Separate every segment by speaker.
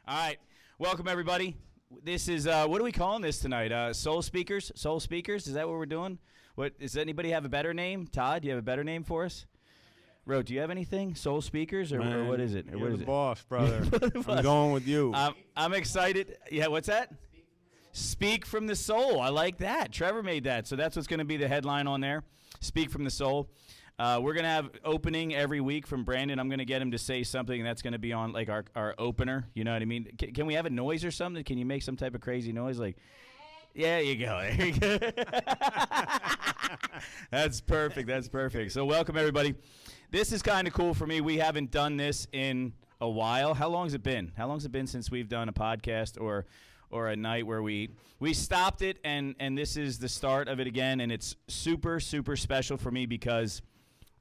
Speaker 1: All right. Welcome, everybody. This is, what are we calling this tonight? Soul Speakers? Soul Speakers? Is that what we're doing? Does anybody have a better name? Todd, do you have a better name for us? Ro, do you have anything? Soul Speakers? Or what is it?
Speaker 2: You're the boss, brother. I'm going with you.
Speaker 1: I'm excited. Yeah, what's that? Speak from the Soul. I like that. Trevor made that. So that's what's going to be the headline on there. Speak from the Soul. We're going to have opening every week from Brandon. I'm going to get him to say something that's going to be on like our opener. You know what I mean? Can we have a noise or something? Can you make some type of crazy noise? Like, yeah, you go. There you go. That's perfect. That's perfect. So welcome, everybody. This is kind of cool for me. We haven't done this in a while. How long has it been? How long has it been since we've done a podcast or a night where we stopped it, and this is the start of it again, and it's super, super special for me because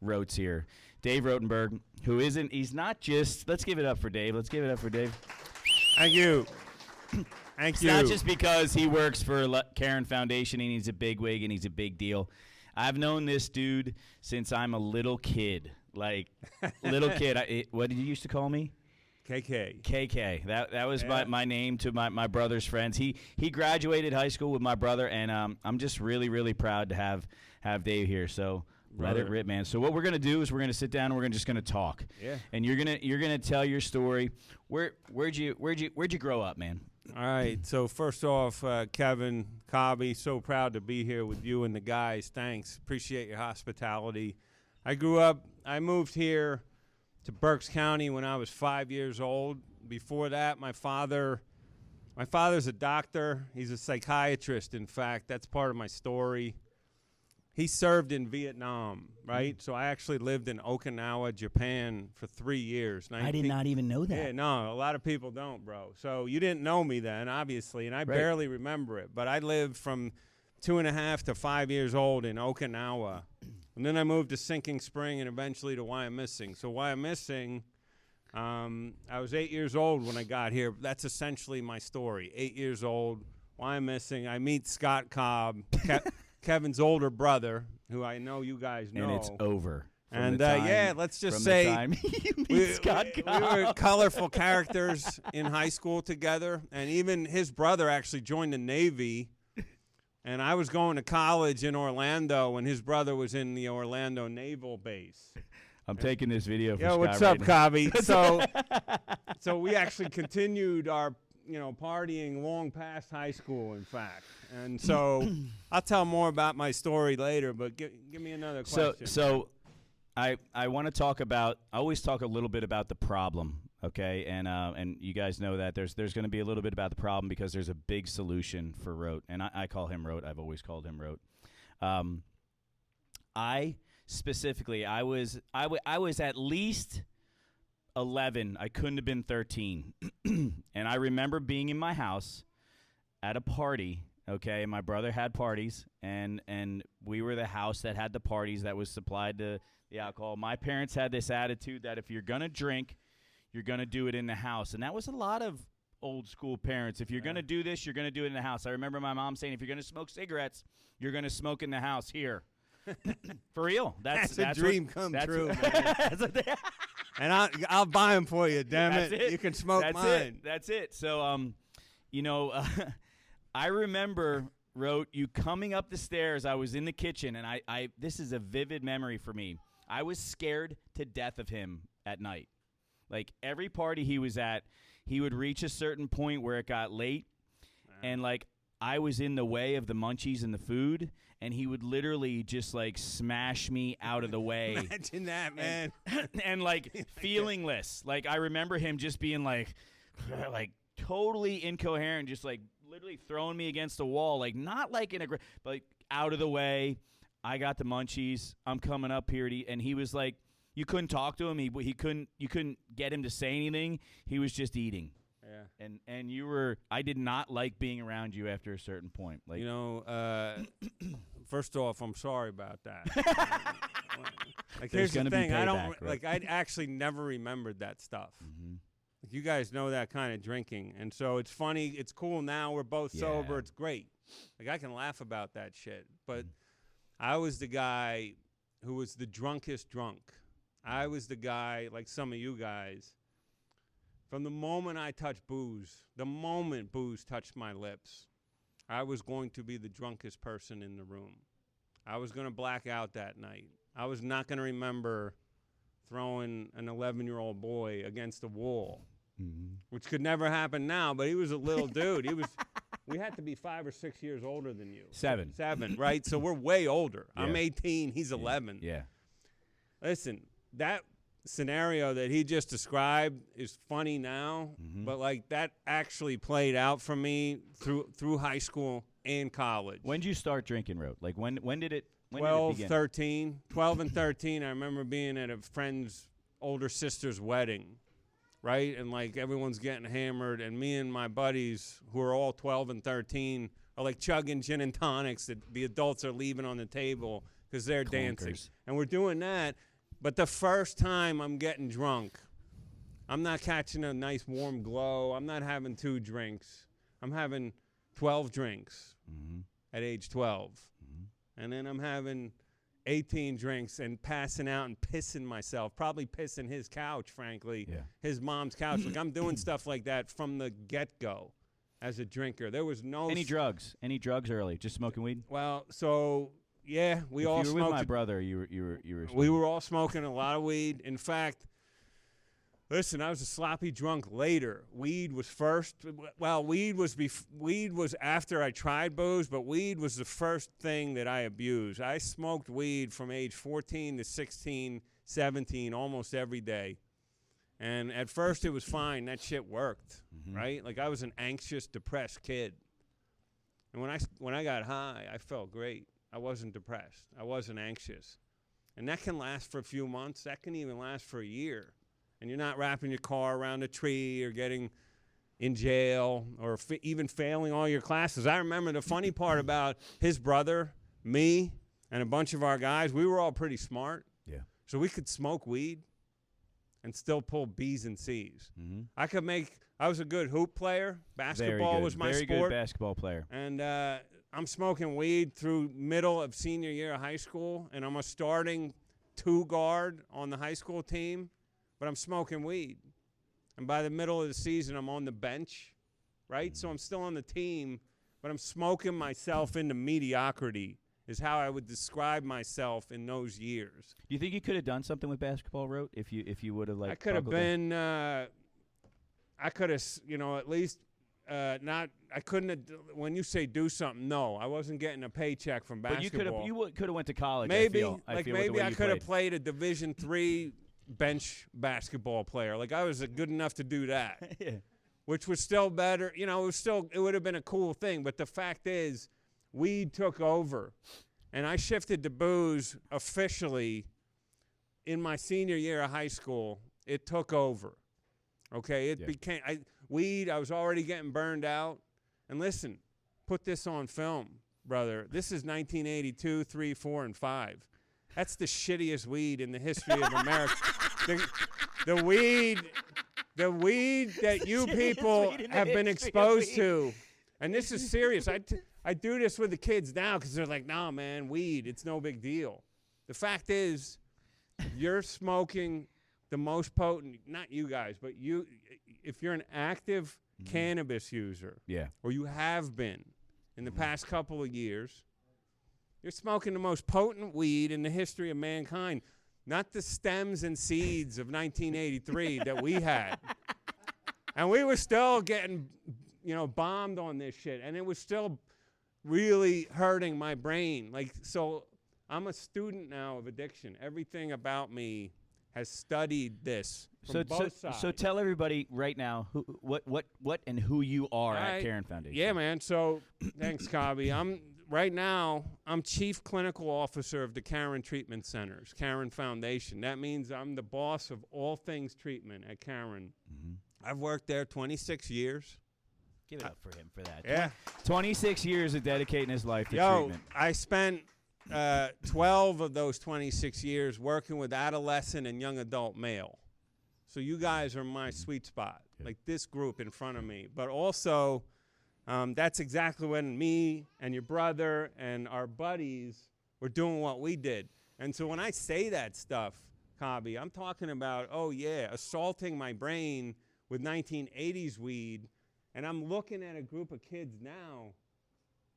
Speaker 1: Rote's here. Dave Rotenberg, who isn't, he's not just, let's give it up for Dave. Let's give it up for Dave.
Speaker 2: Thank you. Thank you.
Speaker 1: It's not just because he works for Caron Foundation and he's a big wig and he's a big deal. I've known this dude since I'm a little kid. Like, little kid. What did you used to call me?
Speaker 2: KK.
Speaker 1: KK. That was my name to my brother's friends. He graduated high school with my brother, and I'm just really, really proud to have Dave here. So let it rip, man. So what we're gonna do is we're gonna sit down and we're just gonna talk.
Speaker 2: Yeah.
Speaker 1: And you're gonna tell your story. Where'd you grow up, man?
Speaker 2: All right. So first off, Kevin Cobby, so proud to be here with you and the guys. Thanks. Appreciate your hospitality. I moved here to Berks County when I was 5 years old. Before that, my father's a doctor. He's a psychiatrist, in fact. That's part of my story. He served in Vietnam, right? So I actually lived in Okinawa, Japan for 3 years.
Speaker 1: I did not even know that.
Speaker 2: Yeah, no, a lot of people don't, bro. So you didn't know me then, obviously, and I barely remember it. But I lived from 2.5 to 5 years old in Okinawa. And then I moved to Sinking Spring and eventually to Wyomissing. So Wyomissing, I was 8 years old when I got here. That's essentially my story. 8 years old, Wyomissing. I meet Scott Cobb, Kevin's older brother, who I know you guys know.
Speaker 1: And it's over.
Speaker 2: And let's just say we were colorful characters in high school together. And even his brother actually joined the Navy. And I was going to college in Orlando, and his brother was in the Orlando Naval Base.
Speaker 1: I'm taking this video for Scott.
Speaker 2: Yo, what's up, Cobby? So we actually continued our, partying long past high school, in fact. And so I'll tell more about my story later, but give me another question.
Speaker 1: So I want to talk about, I always talk a little bit about the problem, okay? And you guys know that there's going to be a little bit about the problem because there's a big solution for Rote. And I call him Rote. I've always called him Rote. I was at least 11. I couldn't have been 13. And I remember being in my house at a party, okay? My brother had parties, and we were the house that had the parties that was supplied to the alcohol. My parents had this attitude that if you're going to drink, you're going to do it in the house. And that was a lot of old school parents. If you're going to do this, you're going to do it in the house. I remember my mom saying, if you're going to smoke cigarettes, you're going to smoke in the house here. For real. That's
Speaker 2: a dream come true, man. And I'll buy them for you, damn it. You can smoke mine.
Speaker 1: That's it. So, I remember, Rote, you coming up the stairs. I was in the kitchen, and I this is a vivid memory for me. I was scared to death of him at night. Like, every party he was at, he would reach a certain point where it got late, and, like, I was in the way of the munchies and the food, and he would literally just, like, smash me out of the way.
Speaker 2: Imagine that, man.
Speaker 1: And like, feelingless. Like, I remember him just being, like totally incoherent, just, like, literally throwing me against the wall, like, not like in a but like out of the way. I got the munchies. I'm coming up here, and he was like, you couldn't talk to him. You couldn't get him to say anything. He was just eating. Yeah. And I did not like being around you after a certain point. Like,
Speaker 2: first off, I'm sorry about that. Like, here's the thing. I actually never remembered that stuff. Mm-hmm. Like, you guys know that kind of drinking. And so it's funny. It's cool now. We're both sober. It's great. Like, I can laugh about that shit. But I was the guy who was the drunkest drunk. I was the guy, like some of you guys, From the moment I touched booze, the moment booze touched my lips, I was going to be the drunkest person in the room. I was going to black out that night. I was not going to remember throwing an 11-year-old boy against a wall, which could never happen now, but he was a little dude. We had to be 5 or 6 years older than you.
Speaker 1: 7.
Speaker 2: 7, right? So we're way older.
Speaker 1: Yeah.
Speaker 2: I'm 18, he's 11.
Speaker 1: Yeah.
Speaker 2: Listen, that scenario that he just described is funny now, but like that actually played out for me through high school and college.
Speaker 1: When did you start drinking, Rote? Like when did it? When
Speaker 2: 12,
Speaker 1: did it begin?
Speaker 2: 13. 12 and 13, I remember being at a friend's older sister's wedding, right? And like everyone's getting hammered, and me and my buddies, who are all 12 and 13, are like chugging gin and tonics that the adults are leaving on the table because they're dancing. And we're doing that. But the first time I'm getting drunk, I'm not catching a nice warm glow. I'm not having 2 drinks. I'm having 12 drinks at age 12. And then I'm having 18 drinks and passing out and pissing myself, probably pissing his couch, frankly, his mom's couch. Like I'm doing stuff like that from the get-go as a drinker. There was no...
Speaker 1: Any drugs early? Just smoking weed?
Speaker 2: Well, so... Yeah, we all smoked.
Speaker 1: You were with my brother. You were.
Speaker 2: We were all smoking a lot of weed. In fact, listen, I was a sloppy drunk later. Weed was first. Well, weed was after I tried booze, but weed was the first thing that I abused. I smoked weed from age 14 to 16, 17, almost every day. And at first it was fine. That shit worked, right? Like I was an anxious, depressed kid. And when I got high, I felt great. I wasn't depressed. I wasn't anxious. And that can last for a few months. That can even last for a year. And you're not wrapping your car around a tree or getting in jail or even failing all your classes. I remember the funny part about his brother, me, and a bunch of our guys, we were all pretty smart.
Speaker 1: Yeah.
Speaker 2: So we could smoke weed and still pull B's and C's. I was a good hoop player. Basketball was my sport.
Speaker 1: Very good basketball player.
Speaker 2: And I'm smoking weed through middle of senior year of high school, and I'm a starting 2 guard on the high school team, but I'm smoking weed. And by the middle of the season, I'm on the bench, right? So I'm still on the team, but I'm smoking myself into mediocrity is how I would describe myself in those years.
Speaker 1: Do you think you could have done something with basketball, Rote, if you would have, like,
Speaker 2: I could have been I could have, at least not. I couldn't have. When you say do something, no, I wasn't getting a paycheck from basketball.
Speaker 1: But you could have went to college.
Speaker 2: Maybe,
Speaker 1: I feel
Speaker 2: maybe I could have played a Division III bench basketball player. Like I was good enough to do that, which was still better. It would have been a cool thing. But the fact is, weed took over, and I shifted to booze officially in my senior year of high school. It took over. Okay, it became weed. I was already getting burned out. And listen, put this on film, brother. This is 1982, 3, 4, and 5. That's the shittiest weed in the history of America. The weed that you people have been exposed to, and this is serious. I do this with the kids now because they're like, "Nah, man, weed. It's no big deal." The fact is, you're smoking the most potent, not you guys, but you, if you're an active cannabis user, or you have been in the past couple of years, you're smoking the most potent weed in the history of mankind, not the stems and seeds of 1983 that we had. And we were still getting, bombed on this shit, and it was still really hurting my brain. Like, so I'm a student now of addiction. Everything about me has studied this from both sides.
Speaker 1: So tell everybody right now what and who you are at Caron Foundation.
Speaker 2: Yeah, man. So thanks, Cobby. I'm Chief Clinical Officer of the Caron Treatment Centers, Caron Foundation. That means I'm the boss of all things treatment at Caron. I've worked there 26 years.
Speaker 1: Give it up for him for that.
Speaker 2: Yeah.
Speaker 1: 26 years of dedicating his life to treatment.
Speaker 2: I spent 12 of those 26 years working with adolescent and young adult male. So you guys are my sweet spot, like this group in front of me. But also, that's exactly when me and your brother and our buddies were doing what we did. And so when I say that stuff, Cobby, I'm talking about, assaulting my brain with 1980s weed, and I'm looking at a group of kids now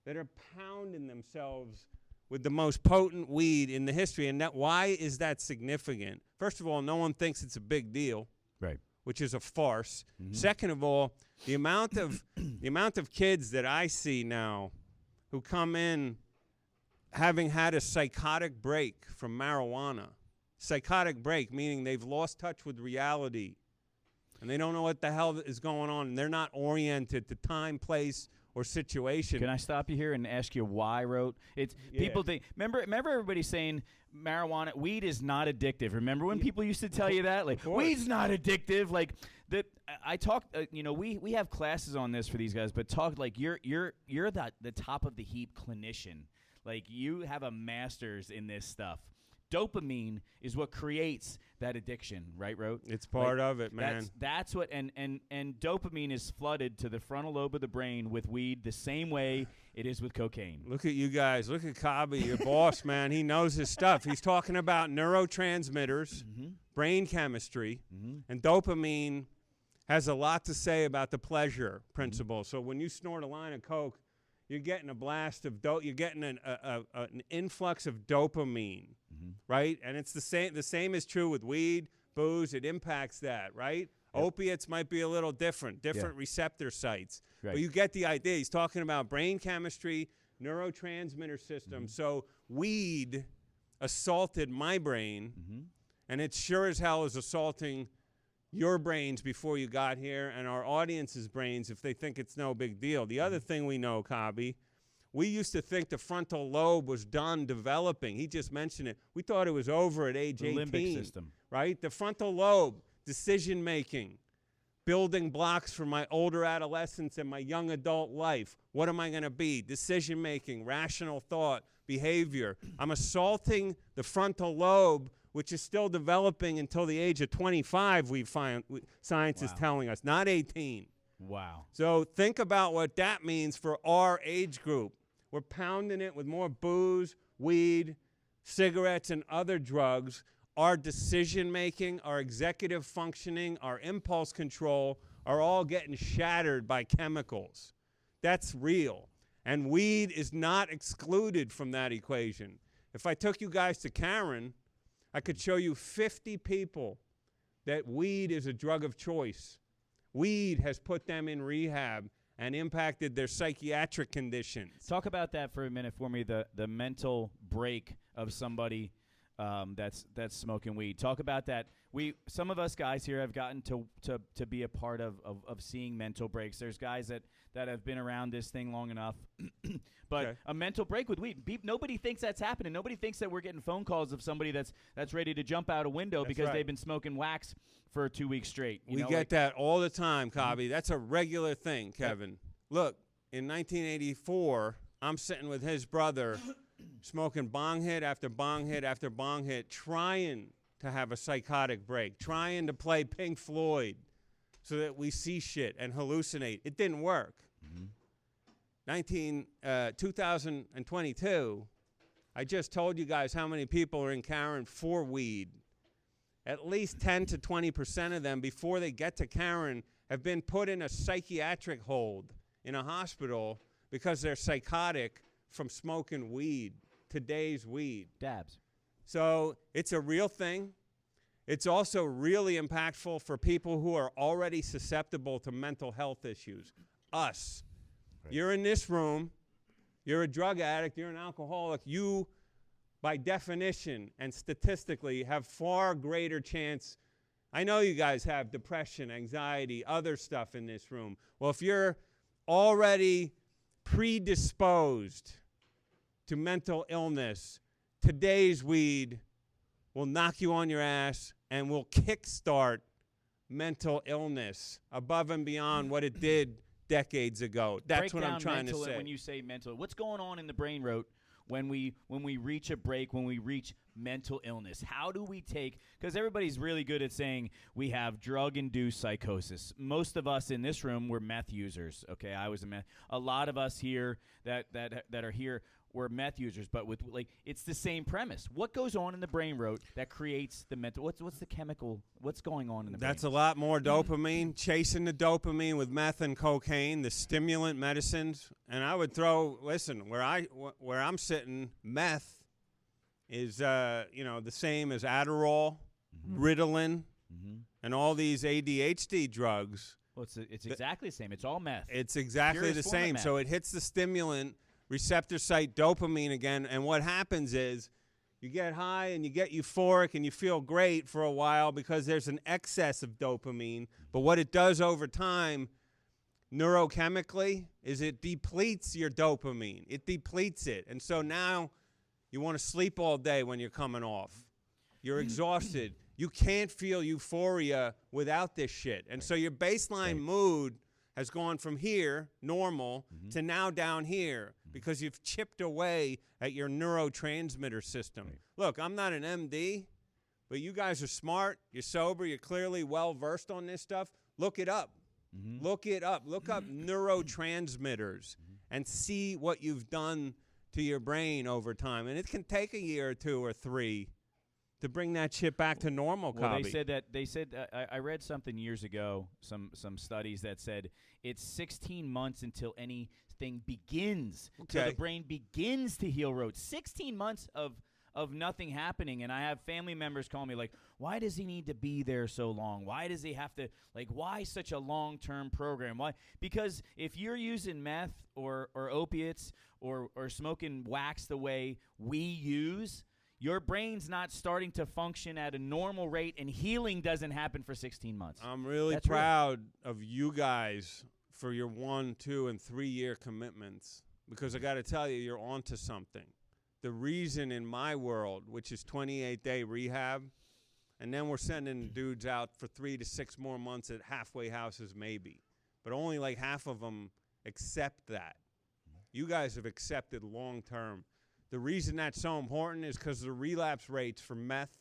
Speaker 2: that are pounding themselves with the most potent weed in the history. And why is that significant? First of all, no one thinks it's a big deal,
Speaker 1: Right.
Speaker 2: which is a farce.
Speaker 1: Mm-hmm.
Speaker 2: Second of all, the amount of kids that I see now who come in having had a psychotic break from marijuana. Psychotic break, meaning they've lost touch with reality, and they don't know what the hell is going on, and they're not oriented to time, place, or situation.
Speaker 1: Can I stop you here and ask you why, People think, remember everybody saying marijuana, weed is not addictive. Remember when people used to tell you that? Like, weed's not addictive. Like, I talked, we have classes on this for these guys, but like, you're the top of the heap clinician. Like, you have a master's in this stuff. Dopamine is what creates that addiction, right, Rote?
Speaker 2: It's part of it, man.
Speaker 1: That's what, and dopamine is flooded to the frontal lobe of the brain with weed the same way it is with cocaine.
Speaker 2: Look at you guys. Look at Kabi, your boss, man. He knows his stuff. He's talking about neurotransmitters, brain chemistry, and dopamine has a lot to say about the pleasure principle. So when you snort a line of coke, you're getting a blast of you're getting an influx of dopamine, right? And it's the same. The same is true with weed, booze. It impacts that, right? Yep. Opiates might be a little different receptor sites, right. But you get the idea. He's talking about brain chemistry, neurotransmitter system. So weed assaulted my brain, and it sure as hell is assaulting your brains before you got here, and our audience's brains if they think it's no big deal. The other thing we know, Kabi, we used to think the frontal lobe was done developing. He just mentioned it. We thought it was over at age 18.
Speaker 1: The limbic system.
Speaker 2: Right? The frontal lobe, decision-making, building blocks for my older adolescence and my young adult life. What am I going to be? Decision-making, rational thought, behavior. I'm assaulting the frontal lobe, which is still developing until the age of 25, science is telling us, not 18.
Speaker 1: Wow.
Speaker 2: So think about what that means for our age group. We're pounding it with more booze, weed, cigarettes, and other drugs. Our decision-making, our executive functioning, our impulse control are all getting shattered by chemicals. That's real. And weed is not excluded from that equation. If I took you guys to Caron, I could show you 50 people that weed is a drug of choice. Weed has put them in rehab and impacted their psychiatric conditions.
Speaker 1: Talk about that for a minute for me, the mental break of somebody that's smoking weed. Talk about that. Some of us guys here have gotten to be a part of seeing mental breaks. There's guys that have been around this thing long enough. But a mental break with weed, nobody thinks that's happening. Nobody thinks that we're getting phone calls of somebody that's ready to jump out a window because they've been smoking wax for 2 weeks straight.
Speaker 2: We get that all the time, Kabi. That's a regular thing, Kevin. Look, in 1984, I'm sitting with his brother smoking bong hit after bong hit after bong hit, trying to have a psychotic break, trying to play Pink Floyd so that we see shit and hallucinate. It didn't work. 2022, I just told you guys how many people are in Caron for weed. At least 10 to 20% of them, before they get to Caron, have been put in a psychiatric hold in a hospital because they're psychotic from smoking weed, today's weed.
Speaker 1: Dabs.
Speaker 2: So it's a real thing. It's also really impactful for people who are already susceptible to mental health issues. Us. Right. You're in this room. You're a drug addict. You're an alcoholic. You, by definition and statistically, have far greater chance. I know you guys have depression, anxiety, other stuff in this room. Well, if you're already predisposed to mental illness, today's weed will knock you on your ass and will kickstart mental illness above and beyond what it did decades ago. That's what I'm trying to say.
Speaker 1: When you say mental, what's going on in the brain, Rote, when we reach a break, when we reach mental illness? How do we take, because everybody's really good at saying we have drug-induced psychosis. Most of us in this room were meth users, okay? I was a lot of us here that are here were meth users, but with it's the same premise. What goes on in the brain, that creates the mental? What's the chemical? What's going on in the brain?
Speaker 2: That's a lot more dopamine, chasing the dopamine with meth and cocaine, the stimulant medicines. And I would listen, where I'm sitting, meth is the same as Adderall, Ritalin, and all these ADHD drugs.
Speaker 1: Well, it's exactly the same. It's all meth.
Speaker 2: It's exactly the same. So it hits the stimulant receptor site dopamine again, and what happens is you get high and you get euphoric and you feel great for a while because there's an excess of dopamine. But what it does over time neurochemically is it depletes your dopamine. It depletes it. And so now you want to sleep all day when you're coming off. You're exhausted. You can't feel euphoria without this shit. And so your baseline mood has gone from here, normal, to now down here because you've chipped away at your neurotransmitter system. Right. Look, I'm not an MD, but you guys are smart. You're sober. You're clearly well-versed on this stuff. Look it up. Look it up. Look up neurotransmitters and see what you've done to your brain over time. And it can take a year or 2 or 3 to bring that shit back to normal,
Speaker 1: well,
Speaker 2: Cobby.
Speaker 1: They said I read something years ago, some studies that said it's 16 months until anything begins, until the brain begins to heal roads. 16 months of nothing happening, and I have family members call me like, why does he need to be there so long? Why does he have to, why such a long-term program? Why? Because if you're using meth or opiates or smoking wax the way we use, your brain's not starting to function at a normal rate, and healing doesn't happen for 16 months.
Speaker 2: I'm really proud of you guys for your 1, 2, and 3 year commitments, because I got to tell you, you're onto something. The reason in my world, which is 28-day rehab, and then we're sending dudes out for 3 to 6 more months at halfway houses maybe, but only like half of them accept that. You guys have accepted long-term. The reason that's so important is because the relapse rates for meth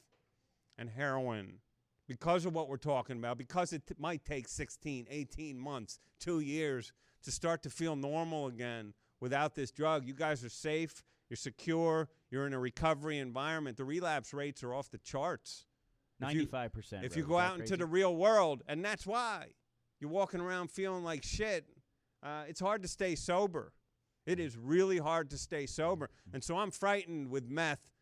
Speaker 2: and heroin, because of what we're talking about, because it might take 16, 18 months, 2 years to start to feel normal again without this drug. You guys are safe, you're secure, you're in a recovery environment. The relapse rates are off the charts.
Speaker 1: 95%.
Speaker 2: If you go out into the real world, and that's why you're walking around feeling like shit, it's hard to stay sober. It is really hard to stay sober. And so I'm frightened with meth,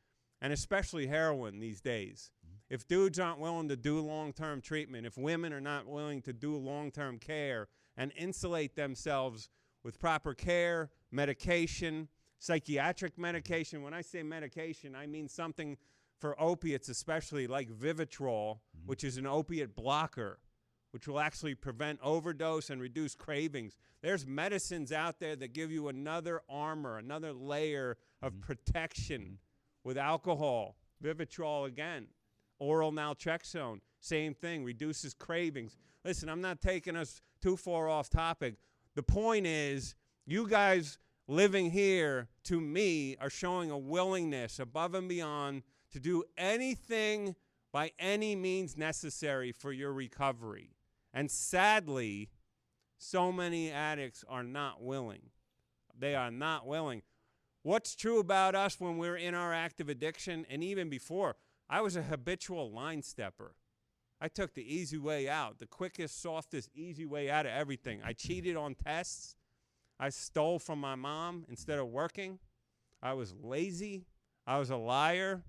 Speaker 2: and especially heroin these days. If dudes aren't willing to do long-term treatment, if women are not willing to do long-term care and insulate themselves with proper care, medication, psychiatric medication. When I say medication, I mean something for opiates, especially like Vivitrol, which is an opiate blocker, which will actually prevent overdose and reduce cravings. There's medicines out there that give you another armor, another layer of protection with alcohol. Vivitrol again. Oral naltrexone, same thing, reduces cravings. Listen, I'm not taking us too far off topic. The point is, you guys living here, to me, are showing a willingness above and beyond to do anything by any means necessary for your recovery. And sadly, so many addicts are not willing. They are not willing. What's true about us when we're in our active addiction, and even before, I was a habitual line stepper. I took the easy way out, the quickest, softest, easy way out of everything. I cheated on tests. I stole from my mom instead of working. I was lazy. I was a liar.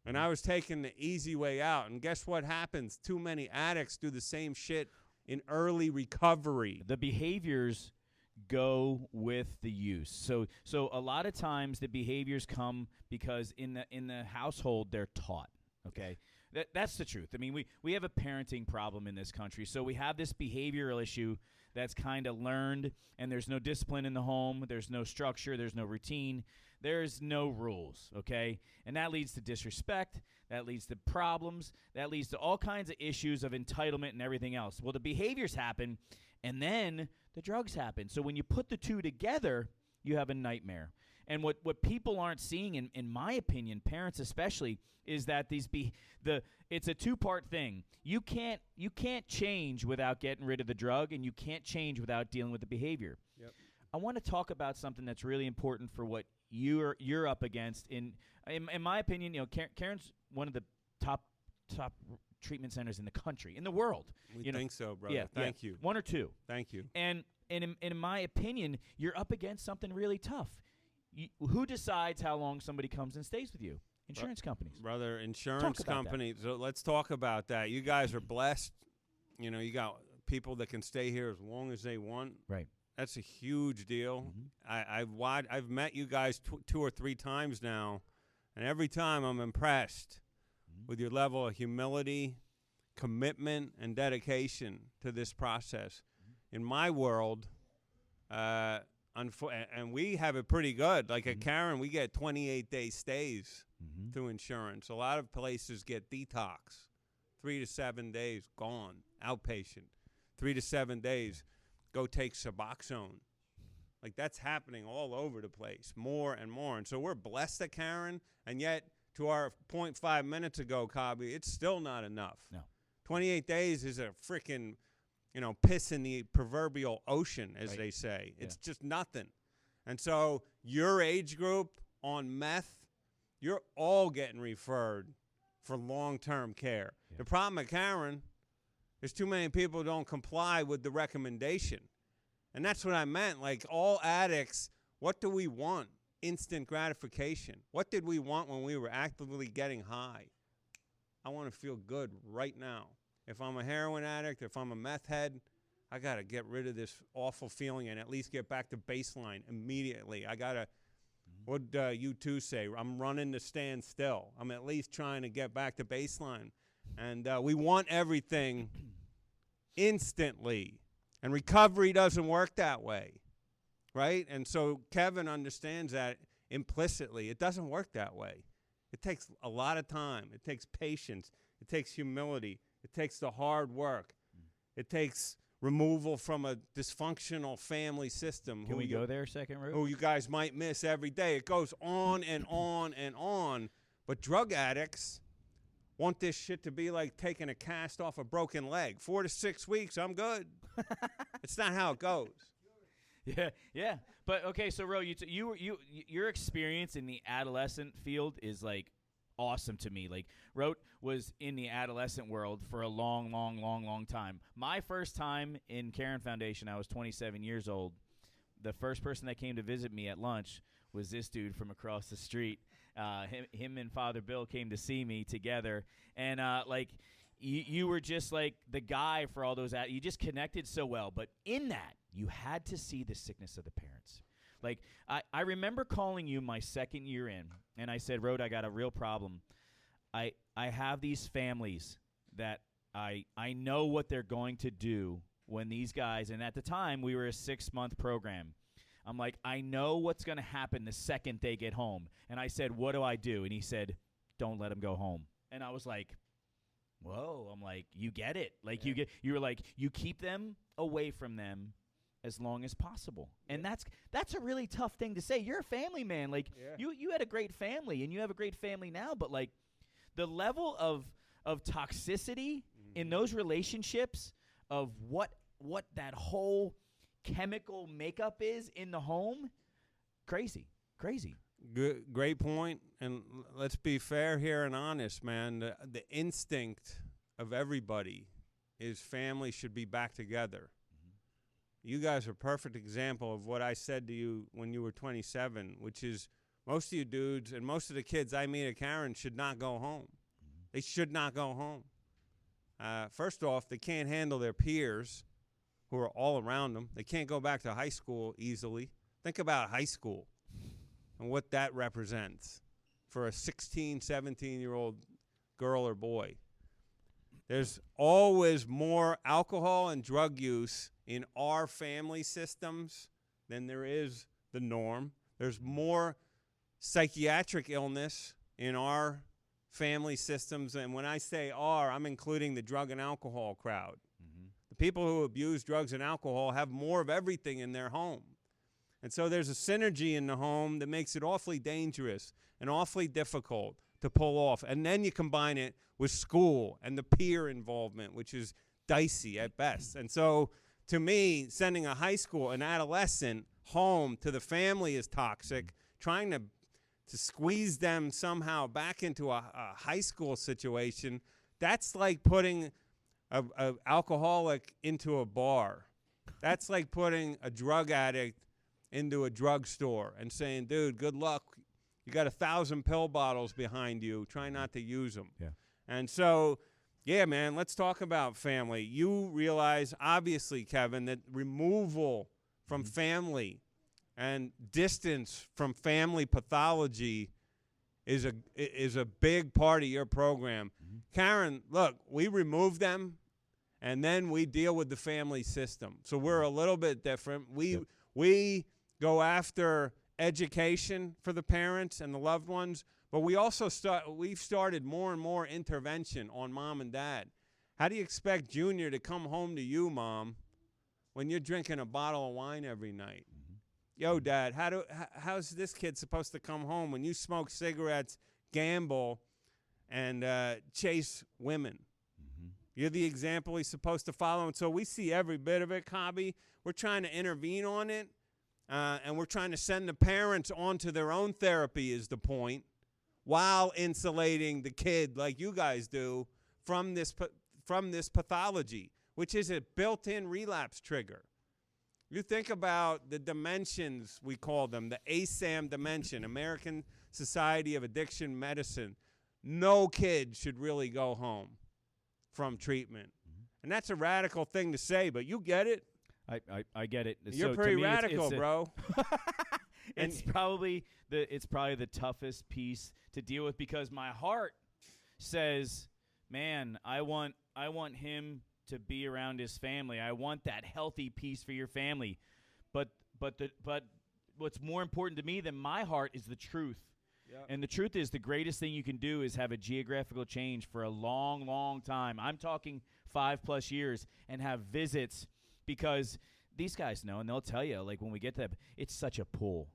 Speaker 2: And I was taking the easy way out. And guess what happens? Too many addicts do the same shit in early recovery.
Speaker 1: The behaviors go with the use. So a lot of times the behaviors come because in the household they're taught, okay? That's the truth. I mean, we have a parenting problem in this country. So we have this behavioral issue that's kind of learned, and there's no discipline in the home, there's no structure, there's no routine, there's no rules, okay? And that leads to disrespect, that leads to problems, that leads to all kinds of issues of entitlement and everything else. Well, the behaviors happen, and then the drugs happen. So when you put the two together, you have a nightmare. And what people aren't seeing, in my opinion, parents especially, is that it's a two-part thing. You can't change without getting rid of the drug, and you can't change without dealing with the behavior.
Speaker 2: Yep.
Speaker 1: I want to talk about something that's really important for what you're up against. In my opinion, Caron's one of the top treatment centers in the country, in the world.
Speaker 2: We think so, brother.
Speaker 1: Yeah,
Speaker 2: Thank you.
Speaker 1: One or two.
Speaker 2: Thank you.
Speaker 1: And in my opinion, you're up against something really tough. Who decides how long somebody comes and stays with you? Insurance companies.
Speaker 2: Brother, insurance companies. So let's talk about that. You guys are blessed. You got people that can stay here as long as they want.
Speaker 1: Right.
Speaker 2: That's a huge deal.
Speaker 1: Mm-hmm.
Speaker 2: I've met you guys 2 or 3 times now, and every time I'm impressed with your level of humility, commitment, and dedication to this process. In my world, and we have it pretty good. Like at Caron, we get 28-day stays through insurance. A lot of places get detox, 3 to 7 days, gone, outpatient. 3 to 7 days, go take Suboxone. Like, that's happening all over the place, more and more. And so we're blessed at Caron, and yet, to our point 5 minutes ago, Cobby, it's still not enough.
Speaker 1: No.
Speaker 2: 28 days is a freaking, piss in the proverbial ocean, as they say. It's just nothing. And so your age group on meth, you're all getting referred for long-term care. Yeah. The problem at Caron is too many people don't comply with the recommendation. And that's what I meant. Like, all addicts, what do we want? Instant gratification. What did we want when we were actively getting high? I want to feel good right now. If I'm a heroin addict, if I'm a meth head, I got to get rid of this awful feeling and at least get back to baseline immediately. I got to, what you two say, I'm running to stand still. I'm at least trying to get back to baseline. And we want everything instantly. And recovery doesn't work that way, right? And so Kevin understands that implicitly. It doesn't work that way. It takes a lot of time. It takes patience. It takes humility. It takes the hard work. It takes removal from a dysfunctional family system.
Speaker 1: Can we go there a second, Root?
Speaker 2: Who you guys might miss every day. It goes on and on and on. But drug addicts want this shit to be like taking a cast off a broken leg. 4 to 6 weeks, I'm good. It's not how it goes.
Speaker 1: Yeah. But okay, so Ro, your experience in the adolescent field is like awesome to me. Like, Rote was in the adolescent world for a long time. My first time in Caron Foundation, I was 27 years old. The first person that came to visit me at lunch was this dude from across the street. Him and Father Bill came to see me together, and you were just like the guy for all those. You just connected so well. But in that, you had to see the sickness of the parents. Like, I remember calling you my second year in, and I said, Rode, I got a real problem. I have these families that I know what they're going to do when these guys, and at the time, we were a 6-month program. I'm like, I know what's going to happen the second they get home. And I said, what do I do? And he said, don't let them go home. And I was like, whoa. I'm like, you get it. Like, you were like, you keep them away from them as long as possible. And that's a really tough thing to say. You're a family man. Like, you had a great family, and you have a great family now, but like the level of toxicity in those relationships, of what that whole chemical makeup is in the home, crazy.
Speaker 2: Good, great point. And let's be fair here and honest, man. The instinct of everybody is family should be back together. You guys are a perfect example of what I said to you when you were 27, which is most of you dudes and most of the kids I meet at Caron should not go home. They should not go home. First off, they can't handle their peers who are all around them. They can't go back to high school easily. Think about high school and what that represents for a 16, 17-year-old girl or boy. There's always more alcohol and drug use in our family systems than there is the norm. There's more psychiatric illness in our family systems. And when I say our, I'm including the drug and alcohol crowd. The people who abuse drugs and alcohol have more of everything in their home. And so there's a synergy in the home that makes it awfully dangerous and awfully difficult to pull off. And then you combine it with school and the peer involvement, which is dicey at best. And so to me, sending an adolescent home to the family is toxic. Trying to squeeze them somehow back into a high school situation, that's like putting a alcoholic into a bar. That's like putting a drug addict into a drugstore and saying, dude, good luck. You got 1,000 pill bottles behind you. Try not to use them.
Speaker 1: Yeah.
Speaker 2: And so, yeah, man, let's talk about family. You realize, obviously, Kevin, that removal from family and distance from family pathology is a big part of your program. Caron, look, we remove them, and then we deal with the family system. So we're a little bit different. We go after education for the parents and the loved ones, but we also we've started more and more intervention on mom and dad. How do you expect Junior to come home to you, Mom, when you're drinking a bottle of wine every night? Yo, Dad, how's this kid supposed to come home when you smoke cigarettes, gamble, and chase women? You're the example he's supposed to follow. And so we see every bit of it, Cobby. We're trying to intervene on it, and we're trying to send the parents onto their own therapy is the point, while insulating the kid, like you guys do, from this pathology, which is a built-in relapse trigger. You think about the dimensions, we call them, the ASAM dimension, American Society of Addiction Medicine. No kid should really go home from treatment. And that's a radical thing to say, but you get it.
Speaker 1: I get it.
Speaker 2: You're
Speaker 1: so
Speaker 2: pretty
Speaker 1: to me,
Speaker 2: radical, bro.
Speaker 1: It's probably the toughest piece to deal with, because my heart says, man, I want him to be around his family. I want that healthy piece for your family. But what's more important to me than my heart is the truth. Yep. And the truth is, the greatest thing you can do is have a geographical change for a long, long time. I'm talking 5+ years, and have visits, because these guys know, and they'll tell you, like, when we get to that, it's such a pull.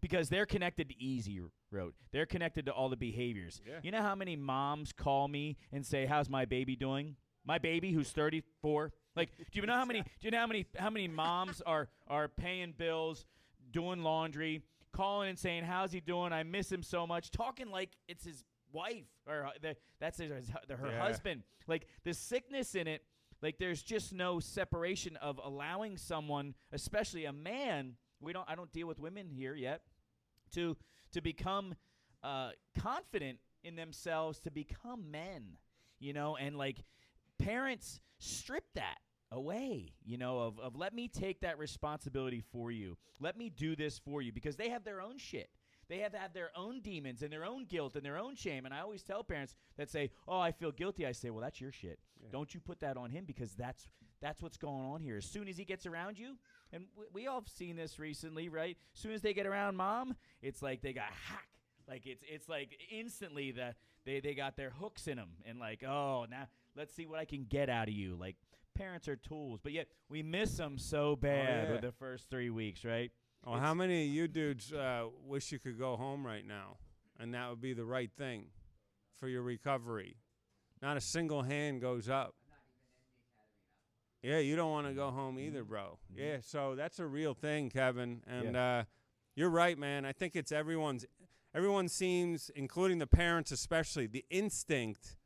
Speaker 1: Because they're connected to Easy Road. They're connected to all the behaviors. Yeah. You know how many moms call me and say, how's my baby doing? My baby, who's 34. Like, do you know how many moms are paying bills, doing laundry, calling and saying, how's he doing? I miss him so much. Talking like it's his wife, or that's her husband. Like, the sickness in it, like, there's just no separation of allowing someone, especially a man, I don't deal with women here yet, to become confident in themselves, to become men, and like, parents strip that away, of let me take that responsibility for you. Let me do this for you, because they have their own shit. They have their own demons and their own guilt and their own shame. And I always tell parents that say, oh, I feel guilty. I say, well, that's your shit. Yeah. Don't you put that on him, because that's what's going on here. As soon as he gets around you, and we all have seen this recently, right? As soon as they get around mom, it's like they got hacked. Like, it's like instantly they got their hooks in them, and like, oh, now let's see what I can get out of you. Like, parents are tools, but yet we miss them so bad with the first 3 weeks, right?
Speaker 2: Oh, how many of you dudes wish you could go home right now, and that would be the right thing for your recovery? Not a single hand goes up. Yeah, you don't want to go home either, bro. Yeah, so that's a real thing, Kevin, and you're right, man. I think it's everyone seems, including the parents especially, the instinct,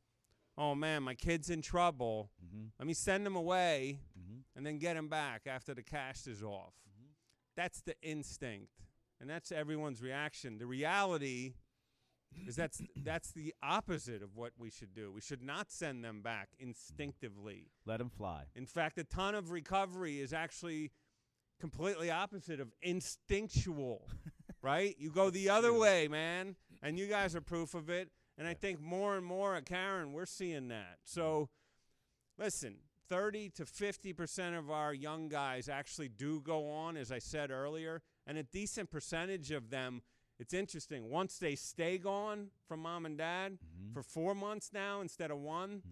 Speaker 2: oh, man, my kid's in trouble. Let me send him away and then get him back after the cash is off. That's the instinct, and that's everyone's reaction. The reality is that's the opposite of what we should do. We should not send them back instinctively.
Speaker 1: Let them fly.
Speaker 2: In fact, a ton of recovery is actually completely opposite of instinctual, right? You go the other way, man, and you guys are proof of it. And I think more and more at Caron, we're seeing that. So, listen, 30 to 50% of our young guys actually do go on, as I said earlier, and a decent percentage of them, it's interesting, once they stay gone from mom and dad for 4 months now instead of 1,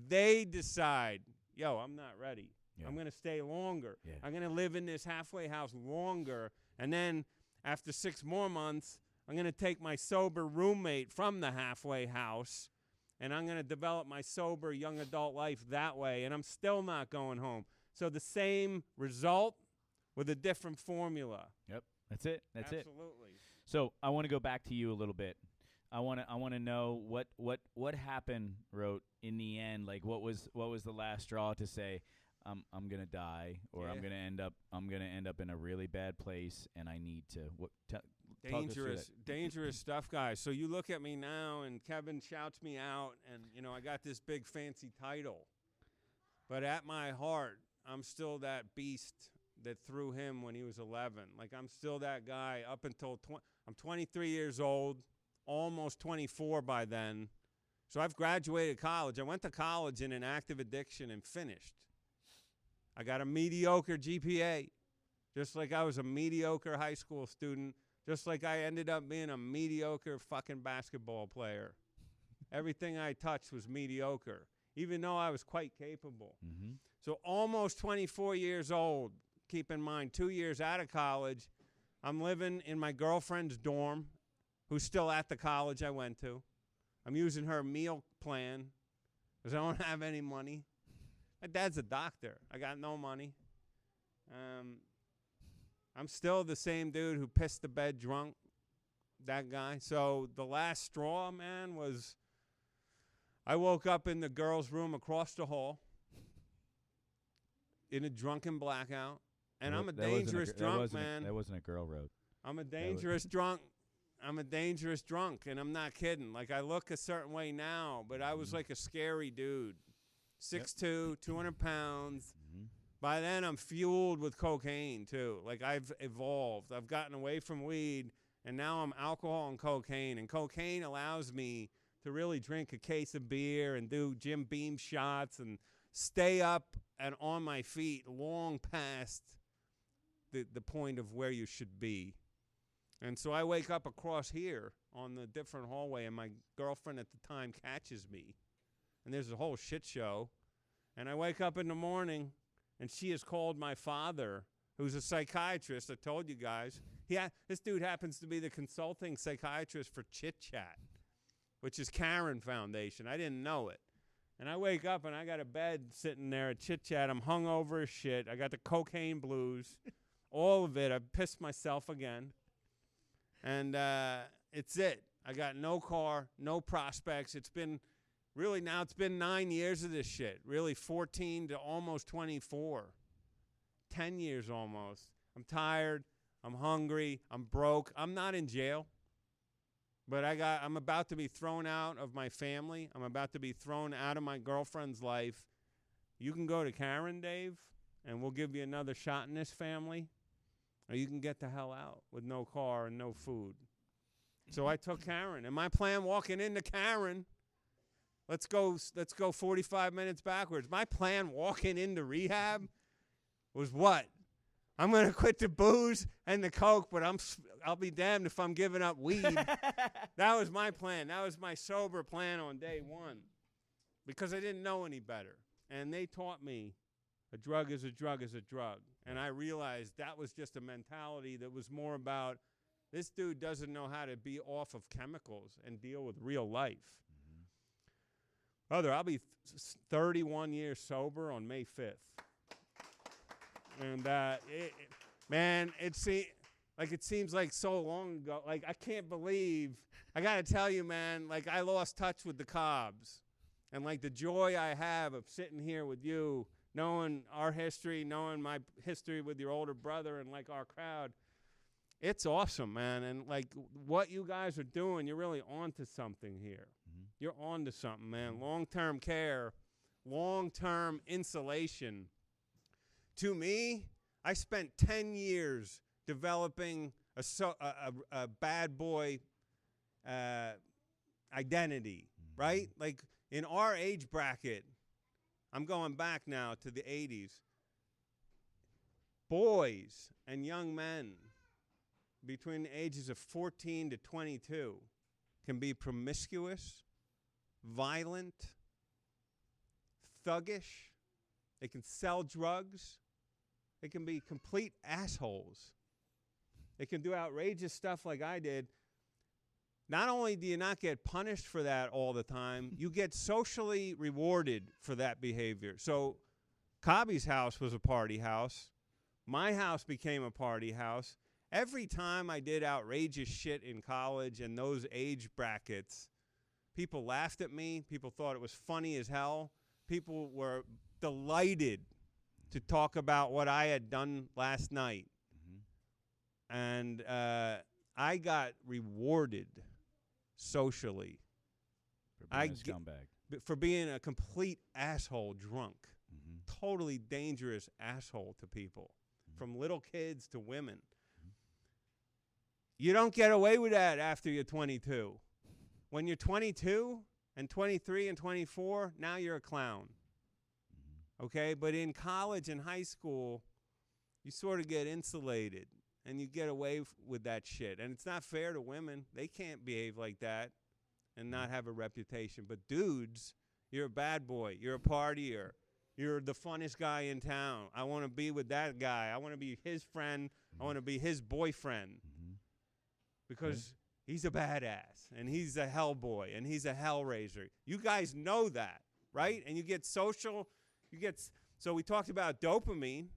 Speaker 2: they decide, yo, I'm not ready. Yeah. I'm going to stay longer. Yeah. I'm going to live in this halfway house longer And then after 6 more months, I'm going to take my sober roommate from the halfway house, and I'm going to develop my sober young adult life that way, and I'm still not going home. So the same result with a different formula.
Speaker 1: Yep, that's it. That's it.
Speaker 2: Absolutely.
Speaker 1: So I want to go back to you a little bit. I want to know what happened, Rote, in the end. Like what was the last straw to say, I'm gonna die, or
Speaker 2: Yeah.
Speaker 1: I'm gonna end up in a really bad place, and I need to
Speaker 2: Dangerous stuff, guys. So you look at me now, and Kevin shouts me out, and I got this big fancy title, but at my heart, I'm still that beast that threw him when he was 11. Like I'm still that guy up until I'm 23 years old, almost 24 by then. So I've graduated college. I went to college in an active addiction and finished. I got a mediocre GPA, just like I was a mediocre high school student, just like I ended up being a mediocre fucking basketball player. Everything I touched was mediocre, even though I was quite capable.
Speaker 1: Mm-hmm.
Speaker 2: So almost 24 years old, keep in mind, 2 years out of college, I'm living in my girlfriend's dorm, who's still at the college I went to. I'm using her meal plan because I don't have any money. My dad's a doctor. I got no money. I'm still the same dude who pissed the bed drunk, that guy. So the last straw, man, was I woke up in the girls' room across the hall in a drunken blackout. And I'm a dangerous drunk, man.
Speaker 1: That wasn't a girl, Rote.
Speaker 2: I'm a dangerous drunk. I'm a dangerous drunk, and I'm not kidding. Like, I look a certain way now, but I was like a scary dude. 6'2", 200 pounds.
Speaker 1: Mm-hmm.
Speaker 2: By then, I'm fueled with cocaine, too. Like, I've evolved. I've gotten away from weed, and now I'm alcohol and cocaine. And cocaine allows me to really drink a case of beer and do Jim Beam shots and stay up and on my feet long past the point of where you should be. And so I wake up across here on the different hallway, and my girlfriend at the time catches me. And there's a whole shit show. And I wake up in the morning, and she has called my father, who's a psychiatrist. I told you guys. This dude happens to be the consulting psychiatrist for Chit Chat, which is Caron Foundation. I didn't know it. And I wake up, and I got a bed sitting there at Chit Chat. I'm hungover as shit. I got the cocaine blues, all of it. I pissed myself again. And it's it. I got no car, no prospects. It's been 9 years of this shit. Really 14 to almost 24. 10 years almost. I'm tired. I'm hungry. I'm broke. I'm not in jail. But I'm about to be thrown out of my family. I'm about to be thrown out of my girlfriend's life. You can go to Caron, Dave, and we'll give you another shot in this family. Or you can get the hell out with no car and no food. So I took Caron. And my plan walking into Caron, let's go 45 minutes backwards. My plan walking into rehab was what? I'm going to quit the booze and the coke, but I'll be damned if I'm giving up weed. That was my plan. That was my sober plan on day one because I didn't know any better. And they taught me a drug is a drug is a drug. And I realized that was just a mentality that was more about this dude doesn't know how to be off of chemicals and deal with real life. Mm-hmm. Brother, I'll be 31 years sober on May 5th. And, it seems like so long ago. Like, I can't believe, I got to tell you, man, like, I lost touch with the Cobbs. And, like, the joy I have of sitting here with you, knowing our history, knowing my history with your older brother and, like, our crowd, it's awesome, man. And, like, what you guys are doing, you're really onto something here. Mm-hmm. You're onto something, man. Long-term care, long-term insulation. To me, I spent 10 years developing a bad boy identity, mm-hmm. right? Like, in our age bracket, I'm going back now to the 80s, boys and young men between the ages of 14 to 22 can be promiscuous, violent, thuggish. They can sell drugs. They can be complete assholes. They can do outrageous stuff like I did. Not only do you not get punished for that all the time, you get socially rewarded for that behavior. So Cobby's house was a party house. My house became a party house. Every time I did outrageous shit in college and those age brackets, people laughed at me. People thought it was funny as hell. People were delighted to talk about what I had done last night. Mm-hmm. And I got rewarded socially.
Speaker 1: For being a scumbag.
Speaker 2: For being a complete asshole drunk.
Speaker 1: Mm-hmm.
Speaker 2: Totally dangerous asshole to people. Mm-hmm. From little kids to women. Mm-hmm. You don't get away with that after you're 22. When you're 22 and 23 and 24, now you're a clown. Mm-hmm. Okay? But in college and high school, you sort of get insulated. And you get away with that shit. And it's not fair to women. They can't behave like that and not have a reputation. But dudes, you're a bad boy. You're a partier. You're the funnest guy in town. I want to be with that guy. I want to be his friend. I want to be his boyfriend. Mm-hmm. Because he's a badass. And he's a hell boy. And he's a hell raiser. You guys know that, right? And you get social. So we talked about dopamine.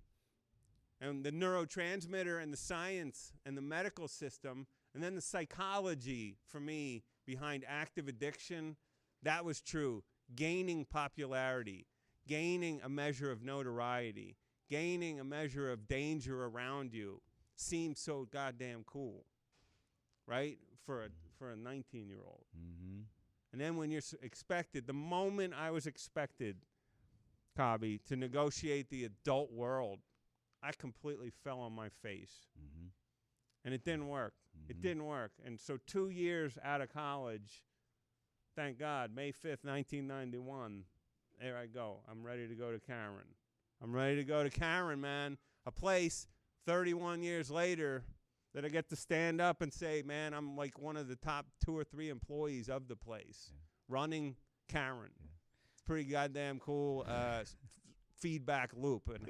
Speaker 2: And the neurotransmitter and the science and the medical system, and then the psychology for me behind active addiction, that was true. Gaining popularity, gaining a measure of notoriety, gaining a measure of danger around you seemed so goddamn cool, right? For a 19-year-old. Mm-hmm. And then when you're expected, the moment I was expected, Cobby, to negotiate the adult world, I completely fell on my face. Mm-hmm. And it didn't work. Mm-hmm. It didn't work. And so 2 years out of college, thank God, May 5th, 1991, there I go. I'm ready to go to Caron. I'm ready to go to Caron, man. A place 31 years later that I get to stand up and say, man, I'm like one of the top 2 or 3 employees of the place, running Caron. Yeah. It's pretty goddamn cool. Feedback loop and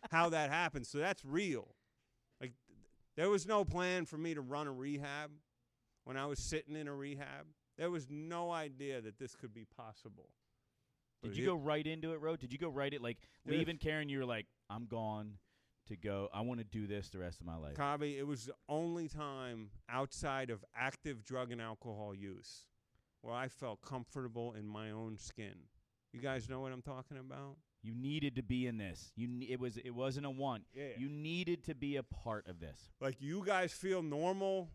Speaker 2: how that happens. So that's real. Like there was no plan for me to run a rehab when I was sitting in a rehab. There was no idea that this could be possible.
Speaker 1: Did you go right into it, Ro? Did you go right it like leaving Caron? You were like, I'm gone to go. I want to do this the rest of my life.
Speaker 2: Cobby, it was the only time outside of active drug and alcohol use where I felt comfortable in my own skin. You guys know what I'm talking about?
Speaker 1: You needed to be in this. It wasn't a want. Yeah. You needed to be a part of this.
Speaker 2: Like you guys feel normal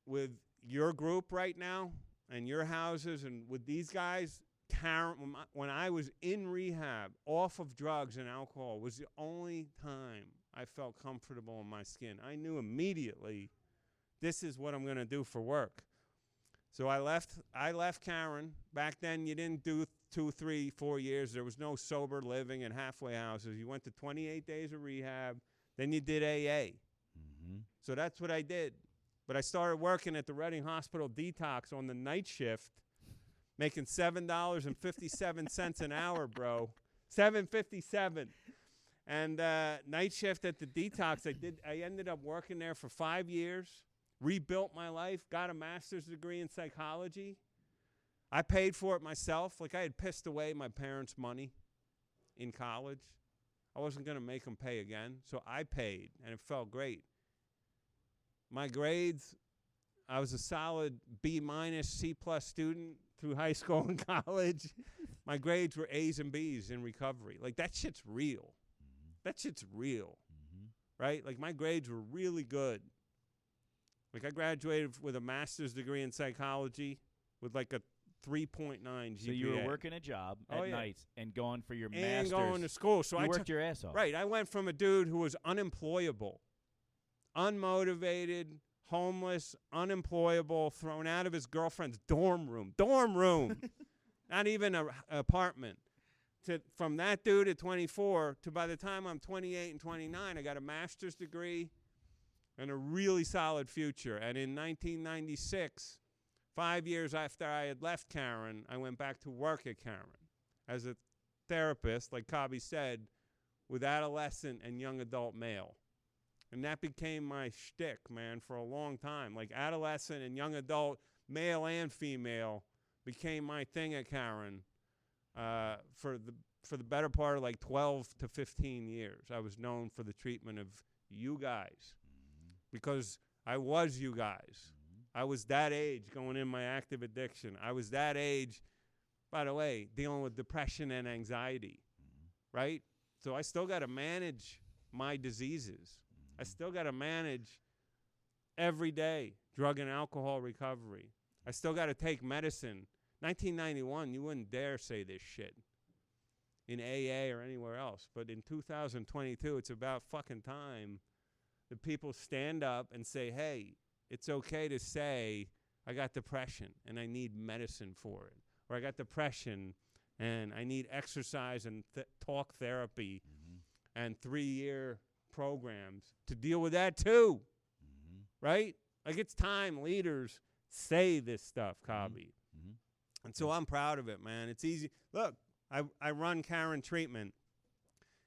Speaker 2: with your group right now and your houses and with these guys. Caron, when I was in rehab, off of drugs and alcohol, was the only time I felt comfortable in my skin. I knew immediately this is what I'm going to do for work. So I left Caron. Back then, you didn't do 2, 3, 4 years. There was no sober living and halfway houses. You went to 28 days of rehab. Then you did AA. Mm-hmm. So that's what I did. But I started working at the Reading Hospital Detox on the night shift, making $7.57 an hour, bro. $7.57. And night shift at the Detox, I ended up working there for 5 years, rebuilt my life, got a master's degree in psychology. I paid for it myself. Like I had pissed away my parents' money in college. I wasn't going to make them pay again, so I paid, and it felt great. My grades, I was a solid B-, C+ student through high school and college. My grades were A's and B's in recovery. Like that shit's real. Mm-hmm. That shit's real, right? Like my grades were really good. Like I graduated with a master's degree in psychology with like a 3.9 GPA.
Speaker 1: So you were working a job at nights and going for your master's.
Speaker 2: And going to school. So
Speaker 1: you worked your ass off.
Speaker 2: Right. I went from a dude who was unemployable, unmotivated, homeless, unemployable, thrown out of his girlfriend's dorm room, not even an apartment. From that dude at 24 to by the time I'm 28 and 29, I got a master's degree and a really solid future. And in 1996, 5 years after I had left Caron, I went back to work at Caron as a therapist, like Cobby said, with adolescent and young adult male. And that became my shtick, man, for a long time. Like adolescent and young adult, male and female, became my thing at Caron for the better part of like 12 to 15 years. I was known for the treatment of you guys because I was you guys. I was that age going in my active addiction. I was that age, by the way, dealing with depression and anxiety, right? So I still got to manage my diseases. I still got to manage every day drug and alcohol recovery. I still got to take medicine. 1991, you wouldn't dare say this shit in AA or anywhere else. But in 2022, it's about fucking time that people stand up and say, hey, it's okay to say I got depression and I need medicine for it. Or I got depression and I need exercise and talk therapy and 3-year programs to deal with that too, right? Like it's time leaders say this stuff, Cobby. And so I'm proud of it, man. It's easy. Look, I run Caron treatment.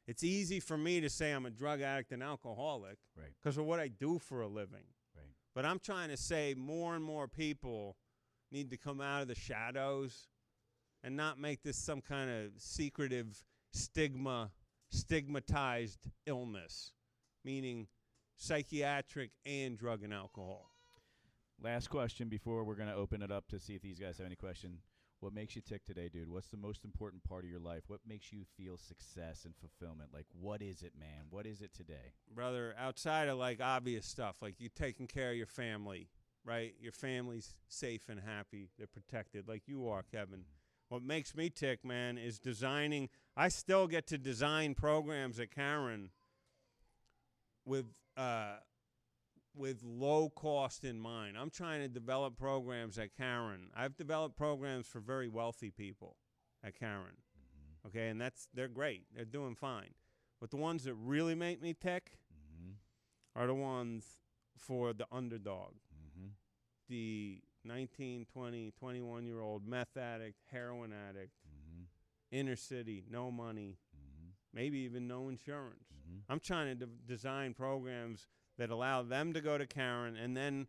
Speaker 2: It's easy for me to say I'm a drug addict and alcoholic because of what I do for a living.
Speaker 1: Right.
Speaker 2: But I'm trying to say more and more people need to come out of the shadows and not make this some kind of secretive stigmatized illness, meaning psychiatric and drug and alcohol.
Speaker 1: Last question before we're going to open it up to see if these guys have any question. What makes you tick today, dude? What's the most important part of your life? What makes you feel success and fulfillment? Like, what is it, man? What is it today?
Speaker 2: Brother, outside of, like, obvious stuff, like you taking care of your family, right? Your family's safe and happy. They're protected like you are, Kevin. What makes me tick, man, is designing. I still get to design programs at Caron with low cost in mind. I'm trying to develop programs at Caron. I've developed programs for very wealthy people at Caron. Okay, and they're great. They're doing fine. But the ones that really make me tick are the ones for the underdog. The 19, 20, 21-year-old meth addict, heroin addict, inner city, no money, maybe even no insurance. I'm trying to design programs that allow them to go to Caron and then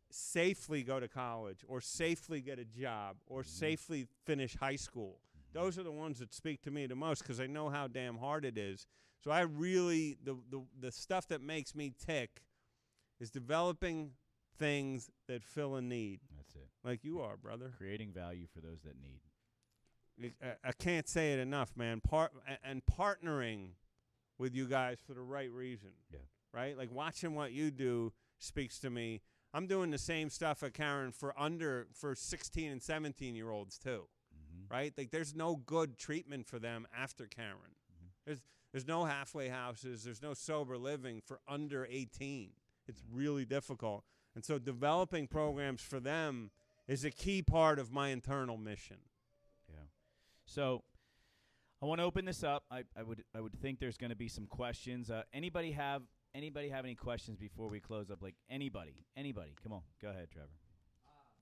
Speaker 2: safely go to college or safely get a job or safely finish high school. Those are the ones that speak to me the most because I know how damn hard it is. So I really, the stuff that makes me tick is developing things that fill a need.
Speaker 1: That's it.
Speaker 2: Like you are, brother.
Speaker 1: Creating value for those that need.
Speaker 2: I can't say it enough, man. And partnering with you guys for the right reason.
Speaker 1: Yeah.
Speaker 2: Right? Like watching what you do speaks to me. I'm doing the same stuff at Caron for 16 and 17-year-olds too. Right? Like there's no good treatment for them after Caron. There's no halfway houses. There's no sober living for under 18. It's really difficult. And so developing programs for them is a key part of my internal mission.
Speaker 1: Yeah. So I want to open this up. I would think there's going to be some questions. Anybody have any questions before we close up? Like anybody? Come on, go ahead, Trevor.
Speaker 3: What is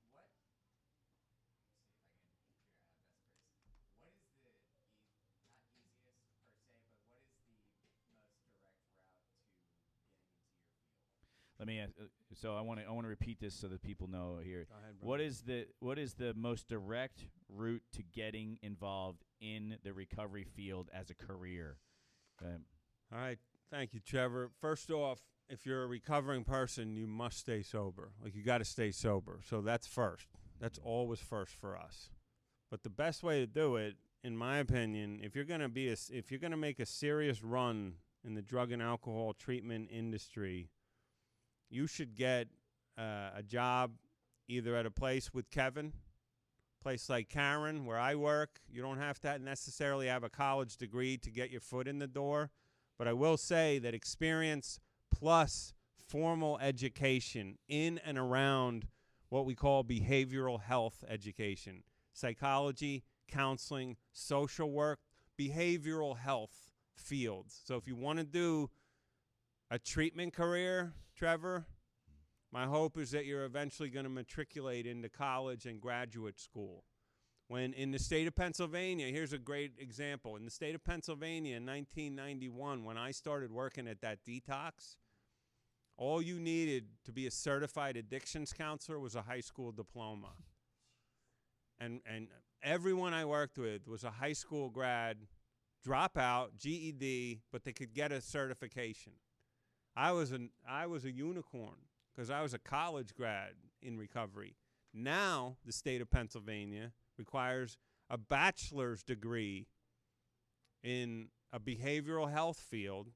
Speaker 3: the not easiest per se, but what is the most direct route to getting into your field?
Speaker 1: Let me ask. So I want to repeat this so that people know here.
Speaker 2: Go ahead, brother.
Speaker 1: What is the most direct route to getting involved in the recovery field as a career?
Speaker 2: All right. Thank you, Trevor. First off, if you're a recovering person, you must stay sober. Like you got to stay sober. So that's first. That's always first for us. But the best way to do it, in my opinion, if you're going to make a serious run in the drug and alcohol treatment industry, you should get a job either at a place with Kevin, place like Caron, where I work. You don't have to necessarily have a college degree to get your foot in the door. But I will say that experience plus formal education in and around what we call behavioral health education, psychology, counseling, social work, behavioral health fields. So if you want to do a treatment career, Trevor, my hope is that you're eventually going to matriculate into college and graduate school, When in the state of Pennsylvania, here's a great example. In the state of Pennsylvania in 1991, when I started working at that detox, all you needed to be a certified addictions counselor was a high school diploma. And everyone I worked with was a high school grad, dropout, GED, but they could get a certification. I was a unicorn because I was a college grad in recovery. Now the state of Pennsylvania requires a bachelor's degree in a behavioral health field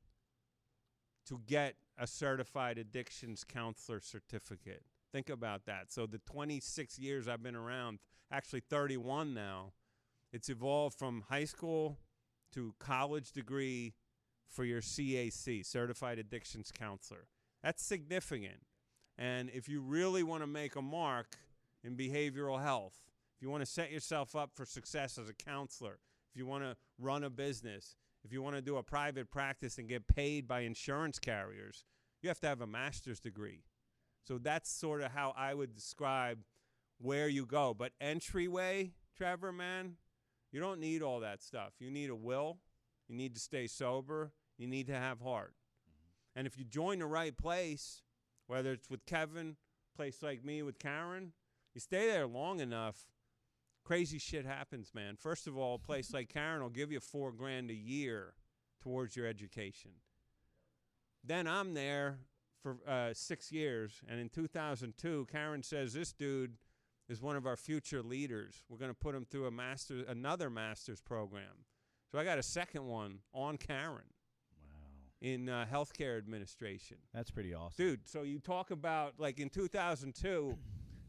Speaker 2: to get a certified addictions counselor certificate. Think about that. So the 26 years I've been around, actually 31 now, it's evolved from high school to college degree for your CAC, Certified Addictions Counselor. That's significant. And if you really want to make a mark in behavioral health, if you want to set yourself up for success as a counselor, if you want to run a business, if you want to do a private practice and get paid by insurance carriers, you have to have a master's degree. So that's sort of how I would describe where you go. But entryway, Trevor, man, you don't need all that stuff. You need a will. You need to stay sober. You need to have heart. Mm-hmm. And if you join the right place, whether it's with Kevin, a place like me with Caron, you stay there long enough, crazy shit happens, man. First of all, a place like Caron will give you $4,000 a year towards your education. Then I'm there for 6 years, and in 2002, Caron says, this dude is one of our future leaders. We're going to put him through another master's program. So I got a second one on Caron.
Speaker 1: Wow.
Speaker 2: In healthcare administration.
Speaker 1: That's pretty awesome.
Speaker 2: Dude, so you talk about, like in 2002,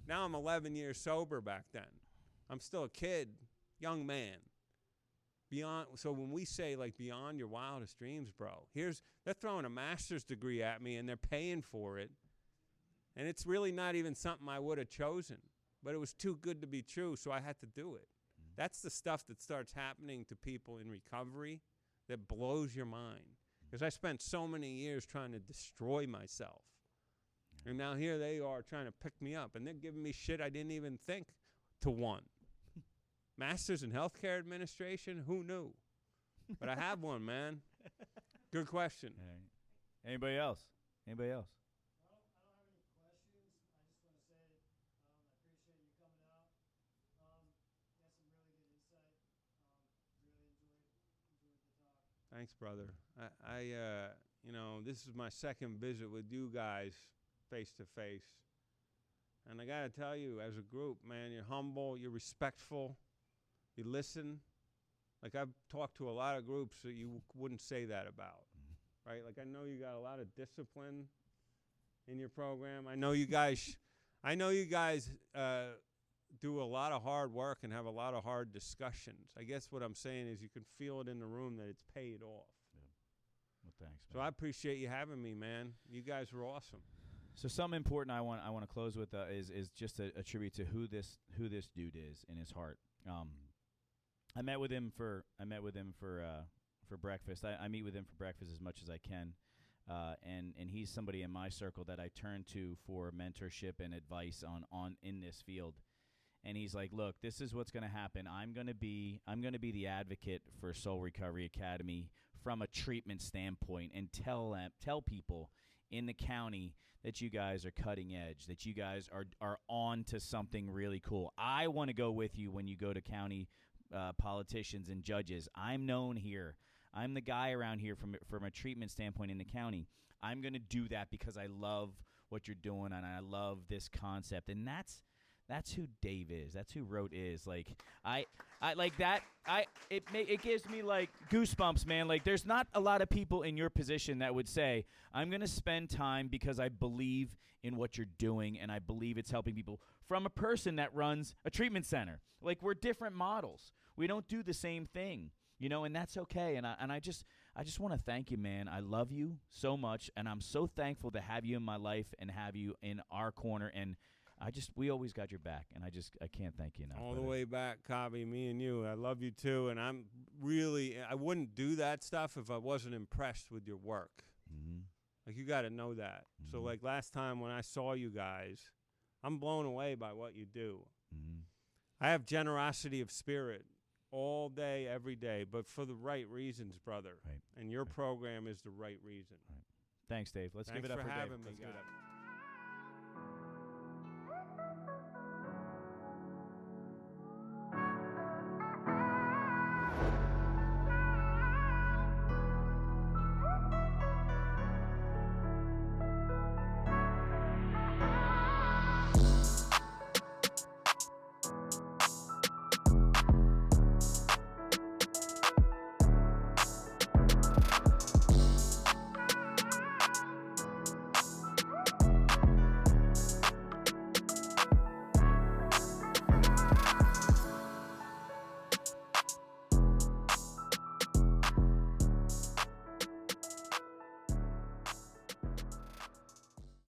Speaker 2: now I'm 11 years sober back then. I'm still a kid, young man. So when we say, like, beyond your wildest dreams, bro, they're throwing a master's degree at me and they're paying for it. And it's really not even something I would have chosen. But it was too good to be true, so I had to do it. Mm-hmm. That's the stuff that starts happening to people in recovery that blows your mind. Because I spent so many years trying to destroy myself. Yeah. And now here they are trying to pick me up. And they're giving me shit I didn't even think to want. Masters in Healthcare Administration? Who knew? But I have one, man. Good question.
Speaker 1: Right. Anybody else? Anybody else?
Speaker 4: Well, I don't have any questions. I just want to say I appreciate you coming out. Got some really good insight. Really enjoyed the talk.
Speaker 2: Thanks, brother. This is my second visit with you guys face to face. And I got to tell you, as a group, man, you're humble, you're respectful, you listen. Like, I've talked to a lot of groups that you wouldn't say that about, right? Like, I know you got a lot of discipline in your program. I know you guys do a lot of hard work and have a lot of hard discussions. I guess what I'm saying is you can feel it in the room that it's paid off.
Speaker 1: Yeah. Well, thanks, man.
Speaker 2: So I appreciate you having me, man. You guys were awesome.
Speaker 1: So something important I want to close with is just a tribute to who this dude is in his heart. I met with him for breakfast. I meet with him for breakfast as much as I can, and he's somebody in my circle that I turn to for mentorship and advice on in this field. And he's like, look, this is what's going to happen. I'm going to be the advocate for Soul Recovery Academy from a treatment standpoint, and tell people in the county that you guys are cutting edge, that you guys are on to something really cool. I want to go with you when you go to county politicians and judges. I'm known here. I'm the guy around here from a treatment standpoint in the county. I'm going to do that because I love what you're doing and I love this concept. And that's who Dave is. That's who Rote is. Like I like that. It gives me like goosebumps, man. Like there's not a lot of people in your position that would say, I'm going to spend time because I believe in what you're doing and I believe it's helping people, from a person that runs a treatment center. Like, we're different models. We don't do the same thing, and that's okay. And I just want to thank you, man. I love you so much, and I'm so thankful to have you in my life and have you in our corner. And we always got your back, and I can't thank you enough.
Speaker 2: All the way back, Cobby, me and you. I love you too, and I wouldn't do that stuff if I wasn't impressed with your work.
Speaker 1: Mm-hmm.
Speaker 2: Like, you got to know that. Mm-hmm. So, like, last time when I saw you guys, I'm blown away by what you do.
Speaker 1: Mm-hmm.
Speaker 2: I have generosity of spirit all day, every day, but for the right reasons, brother.
Speaker 1: Right.
Speaker 2: And your program is the right reason.
Speaker 1: Thanks, Dave. Let's
Speaker 2: Thanks
Speaker 1: give it up
Speaker 2: for
Speaker 1: for Dave.
Speaker 2: having me,
Speaker 1: Let's give it
Speaker 2: guys.
Speaker 1: up.